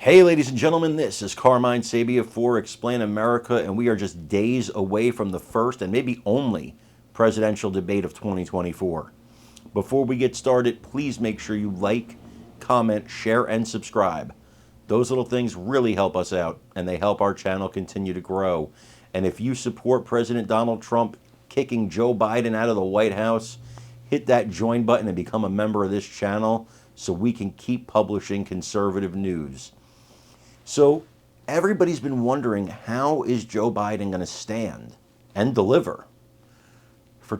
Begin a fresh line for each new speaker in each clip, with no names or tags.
Hey, ladies and gentlemen, this is Carmine Sabia for Explain America, and we are just days away from the first and maybe only presidential debate of 2024. Before we get started, please make sure you like, comment, share, and subscribe. Those little things really help us out, and they help our channel continue to grow. And if you support President Donald Trump kicking Joe Biden out of the White House, hit that join button and become a member of this channel so we can keep publishing conservative news. So everybody's been wondering, how is Joe Biden going to stand and deliver for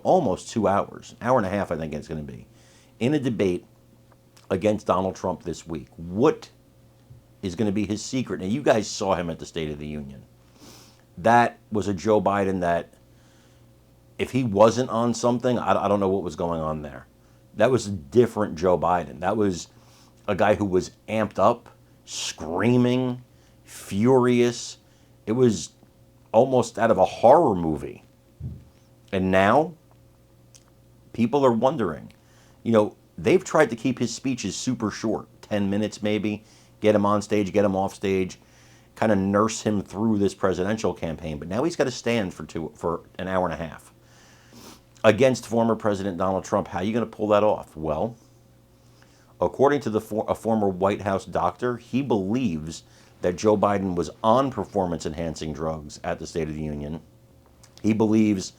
almost 2 hours, an hour and a half, I think it's going to be, in a debate against Donald Trump this week? What is going to be his secret? Now, you guys saw him at the State of the Union. That was a Joe Biden that, if he wasn't on something, I don't know what was going on there. That was a different Joe Biden. That was a guy who was amped up, screaming, furious. It was almost out of a horror movie. And now people are wondering, they've tried to keep his speeches super short, 10 minutes maybe, get him on stage, get him off stage, kind of nurse him through this presidential campaign. But now he's got to stand for an hour and a half against former President Donald Trump. How are you going to pull that off? Well, according to a former White House doctor, he believes that Joe Biden was on performance-enhancing drugs at the State of the Union. He believes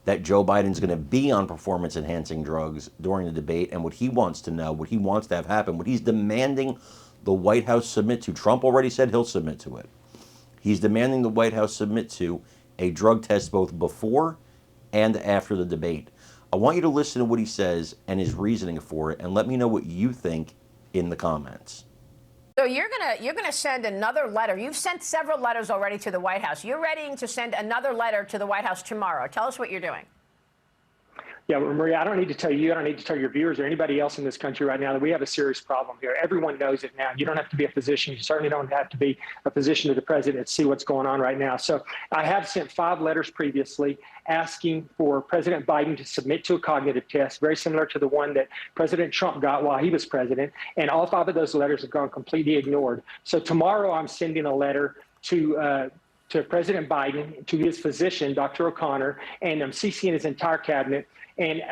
that Joe Biden's going to be on performance-enhancing drugs during the debate, and what he wants to know, what he wants to have happen, what he's demanding the White House submit to. Trump already said he'll submit to it. He's demanding the White House submit to a drug test both before and after the debate. I want you to listen to what he says and his reasoning for it, and let me know what you think in the comments.
So you're gonna send another letter. You've sent several letters already to the White House. You're ready to send another letter to the White House tomorrow. Tell us what you're doing.
Yeah, well, Maria, I don't need to tell you, I don't need to tell your viewers or anybody else in this country right now that we have a serious problem here. Everyone knows it now. You don't have to be a physician. You certainly don't have to be a physician to the president to see what's going on right now. So I have sent 5 letters previously asking for President Biden to submit to a cognitive test, very similar to the one that President Trump got while he was president. And all 5 of those letters have gone completely ignored. So tomorrow I'm sending a letter to President Biden, to his physician, Dr. O'Connor, and I'm CCing his entire cabinet. And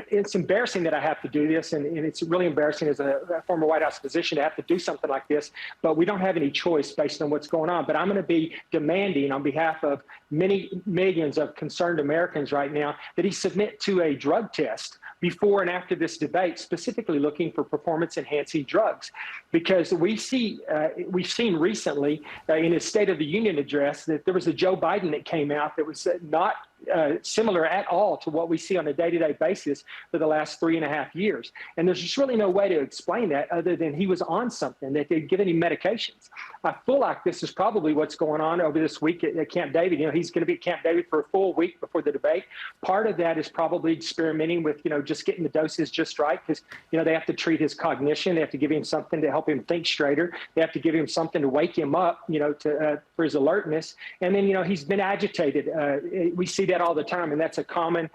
it's embarrassing that I have to do this, and it's really embarrassing as a former White House physician to have to do something like this, but we don't have any choice based on what's going on. But I'm going to be demanding on behalf of many millions of concerned Americans right now that he submit to a drug test before and after this debate, specifically looking for performance-enhancing drugs, because we've seen recently in his State of the Union address that there was a Joe Biden that came out that was not similar at all to what we see on a day-to-day basis for the last 3.5 years. And there's just really no way to explain that other than he was on something, that they'd given him medications. I feel like this is probably what's going on over this week at Camp David. He's going to be at Camp David for a full week before the debate. Part of that is probably experimenting with, just getting the doses just right, because, they have to treat his cognition. They have to give him something to help him think straighter. They have to give him something to wake him up, for his alertness. And then, he's been agitated. We see that all the time, and that's a common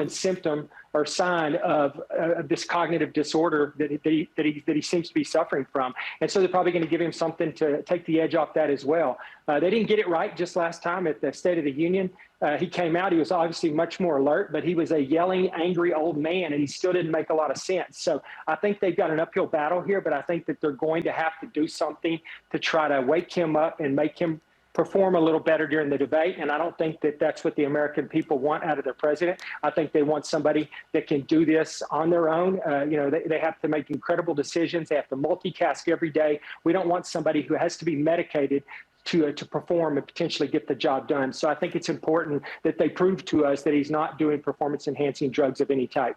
symptom or sign of this cognitive disorder that he seems to be suffering from. And so they're probably going to give him something to take the edge off that as well. They didn't get it right just last time at the State of the Union. He came out, he was obviously much more alert, but he was a yelling, angry old man, and he still didn't make a lot of sense. So I think they've got an uphill battle here, but I think that they're going to have to do something to try to wake him up and make him perform a little better during the debate. And I don't think that that's what the American people want out of their president. I think they want somebody that can do this on their own. They have to make incredible decisions. They have to multitask every day. We don't want somebody who has to be medicated to perform and potentially get the job done. So I think it's important that they prove to us that he's not doing performance-enhancing drugs of any type.